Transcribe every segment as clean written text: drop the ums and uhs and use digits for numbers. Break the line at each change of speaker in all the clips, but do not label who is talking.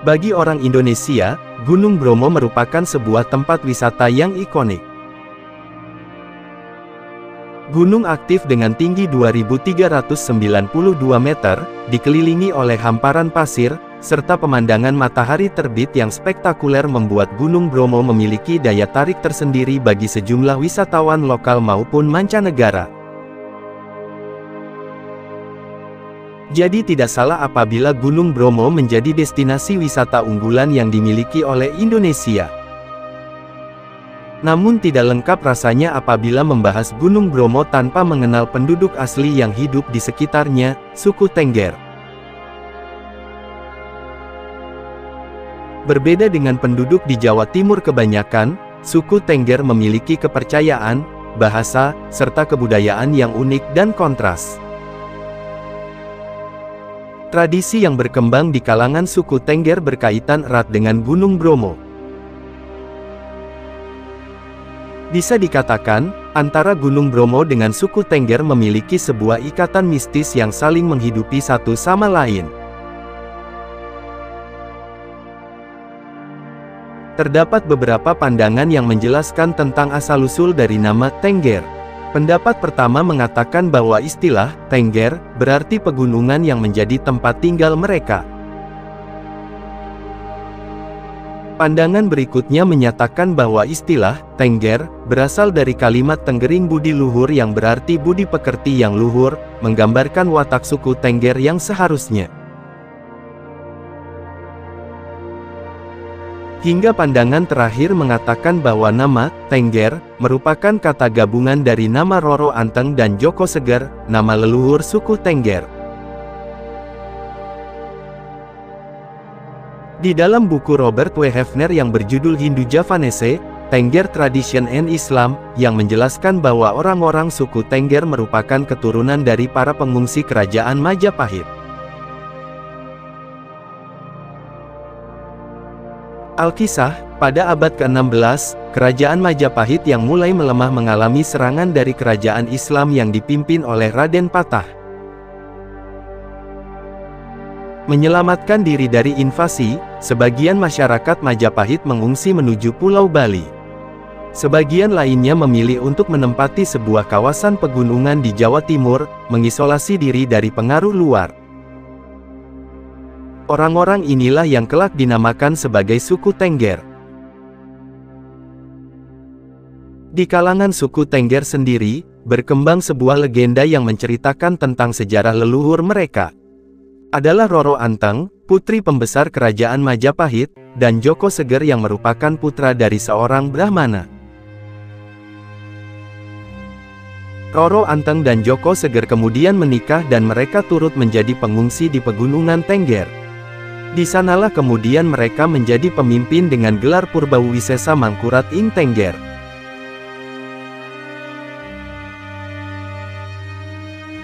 Bagi orang Indonesia, Gunung Bromo merupakan sebuah tempat wisata yang ikonik. Gunung aktif dengan tinggi 2.392 meter, dikelilingi oleh hamparan pasir, serta pemandangan matahari terbit yang spektakuler membuat Gunung Bromo memiliki daya tarik tersendiri bagi sejumlah wisatawan lokal maupun mancanegara. Jadi tidak salah apabila Gunung Bromo menjadi destinasi wisata unggulan yang dimiliki oleh Indonesia. Namun tidak lengkap rasanya apabila membahas Gunung Bromo tanpa mengenal penduduk asli yang hidup di sekitarnya, suku Tengger. Berbeda dengan penduduk di Jawa Timur kebanyakan, suku Tengger memiliki kepercayaan, bahasa, serta kebudayaan yang unik dan kontras. Tradisi yang berkembang di kalangan suku Tengger berkaitan erat dengan Gunung Bromo. Bisa dikatakan, antara Gunung Bromo dengan suku Tengger memiliki sebuah ikatan mistis yang saling menghidupi satu sama lain. Terdapat beberapa pandangan yang menjelaskan tentang asal-usul dari nama Tengger. Pendapat pertama mengatakan bahwa istilah Tengger berarti pegunungan yang menjadi tempat tinggal mereka. Pandangan berikutnya menyatakan bahwa istilah Tengger berasal dari kalimat Tenggering Budi Luhur yang berarti budi pekerti yang luhur, menggambarkan watak suku Tengger yang seharusnya. Hingga pandangan terakhir mengatakan bahwa nama Tengger merupakan kata gabungan dari nama Roro Anteng dan Joko Seger, nama leluhur suku Tengger. Di dalam buku Robert W. Hefner yang berjudul Hindu Javanese, Tengger Tradition and Islam, yang menjelaskan bahwa orang-orang suku Tengger merupakan keturunan dari para pengungsi kerajaan Majapahit. Alkisah, pada abad ke-16, kerajaan Majapahit yang mulai melemah mengalami serangan dari kerajaan Islam yang dipimpin oleh Raden Patah. Menyelamatkan diri dari invasi, sebagian masyarakat Majapahit mengungsi menuju Pulau Bali. Sebagian lainnya memilih untuk menempati sebuah kawasan pegunungan di Jawa Timur, mengisolasi diri dari pengaruh luar. Orang-orang inilah yang kelak dinamakan sebagai suku Tengger. Di kalangan suku Tengger sendiri, berkembang sebuah legenda yang menceritakan tentang sejarah leluhur mereka. Adalah Roro Anteng, putri pembesar kerajaan Majapahit, dan Joko Seger yang merupakan putra dari seorang Brahmana. Roro Anteng dan Joko Seger kemudian menikah dan mereka turut menjadi pengungsi di pegunungan Tengger. Di sanalah kemudian mereka menjadi pemimpin dengan gelar Purbawisesa Mangkurat ing Tengger.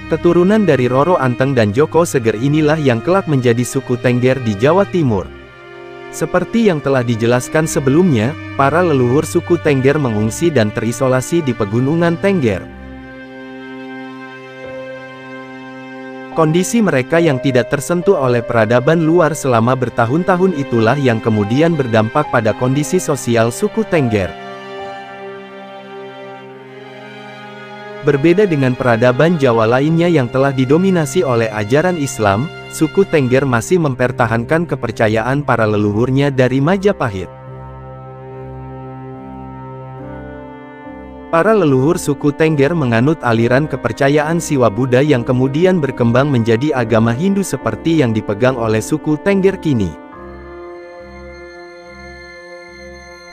Keturunan dari Roro Anteng dan Joko Seger inilah yang kelak menjadi suku Tengger di Jawa Timur. Seperti yang telah dijelaskan sebelumnya, para leluhur suku Tengger mengungsi dan terisolasi di pegunungan Tengger. Kondisi mereka yang tidak tersentuh oleh peradaban luar selama bertahun-tahun itulah yang kemudian berdampak pada kondisi sosial suku Tengger. Berbeda dengan peradaban Jawa lainnya yang telah didominasi oleh ajaran Islam, suku Tengger masih mempertahankan kepercayaan para leluhurnya dari Majapahit. Para leluhur suku Tengger menganut aliran kepercayaan Siwa Buddha yang kemudian berkembang menjadi agama Hindu seperti yang dipegang oleh suku Tengger kini.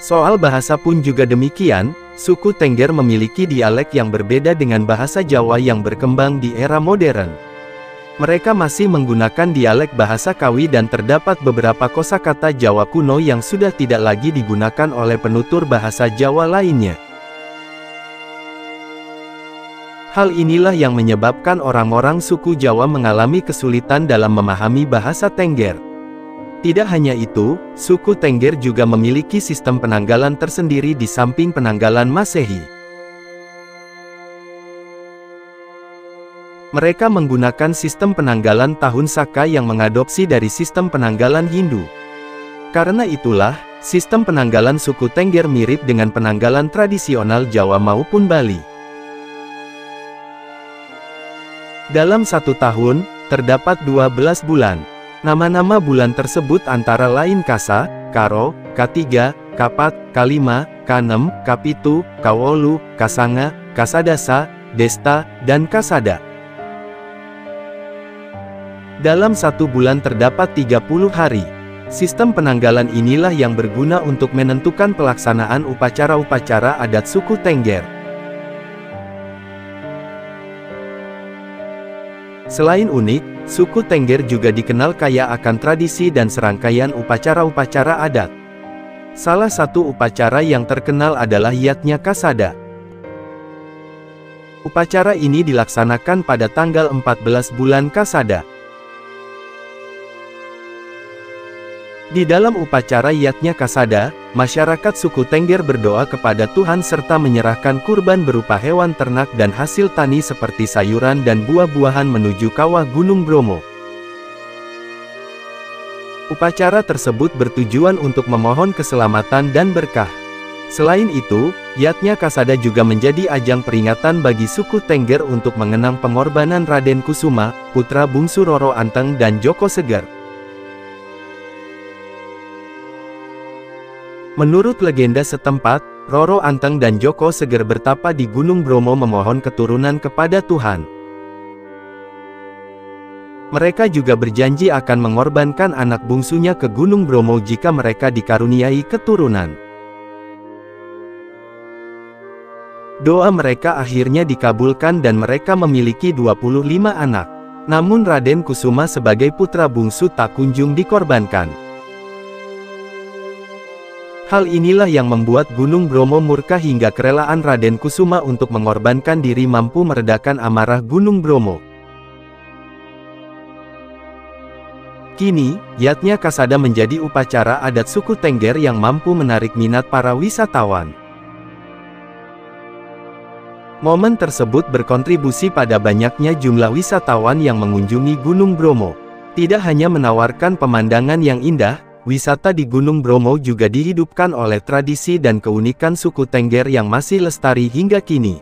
Soal bahasa pun juga demikian, suku Tengger memiliki dialek yang berbeda dengan bahasa Jawa yang berkembang di era modern. Mereka masih menggunakan dialek bahasa Kawi dan terdapat beberapa kosakata Jawa kuno yang sudah tidak lagi digunakan oleh penutur bahasa Jawa lainnya. Hal inilah yang menyebabkan orang-orang suku Jawa mengalami kesulitan dalam memahami bahasa Tengger. Tidak hanya itu, suku Tengger juga memiliki sistem penanggalan tersendiri di samping penanggalan Masehi. Mereka menggunakan sistem penanggalan tahun Saka yang mengadopsi dari sistem penanggalan Hindu. Karena itulah, sistem penanggalan suku Tengger mirip dengan penanggalan tradisional Jawa maupun Bali. Dalam satu tahun, terdapat 12 bulan. Nama-nama bulan tersebut antara lain Kasa, Karo, K3, Kapat, K5, K6, K7, K8, Kasanga, Kasadasa, Desta, dan Kasada. Dalam satu bulan terdapat 30 hari. Sistem penanggalan inilah yang berguna untuk menentukan pelaksanaan upacara-upacara adat suku Tengger. Selain unik, suku Tengger juga dikenal kaya akan tradisi dan serangkaian upacara-upacara adat. Salah satu upacara yang terkenal adalah Yatnya Kasada. Upacara ini dilaksanakan pada tanggal 14 bulan Kasada. Di dalam upacara Yatnya Kasada, masyarakat suku Tengger berdoa kepada Tuhan serta menyerahkan kurban berupa hewan ternak dan hasil tani seperti sayuran dan buah-buahan menuju kawah Gunung Bromo. Upacara tersebut bertujuan untuk memohon keselamatan dan berkah. Selain itu, Yatnya Kasada juga menjadi ajang peringatan bagi suku Tengger untuk mengenang pengorbanan Raden Kusuma, putra bungsu Roro Anteng dan Joko Seger. Menurut legenda setempat, Roro Anteng dan Joko Seger bertapa di Gunung Bromo memohon keturunan kepada Tuhan. Mereka juga berjanji akan mengorbankan anak bungsunya ke Gunung Bromo jika mereka dikaruniai keturunan. Doa mereka akhirnya dikabulkan dan mereka memiliki 25 anak. Namun Raden Kusuma sebagai putra bungsu tak kunjung dikorbankan. Hal inilah yang membuat Gunung Bromo murka hingga kerelaan Raden Kusuma untuk mengorbankan diri mampu meredakan amarah Gunung Bromo. Kini, Yatnya Kasada menjadi upacara adat suku Tengger yang mampu menarik minat para wisatawan. Momen tersebut berkontribusi pada banyaknya jumlah wisatawan yang mengunjungi Gunung Bromo. Tidak hanya menawarkan pemandangan yang indah, wisata di Gunung Bromo juga dihidupkan oleh tradisi dan keunikan suku Tengger yang masih lestari hingga kini.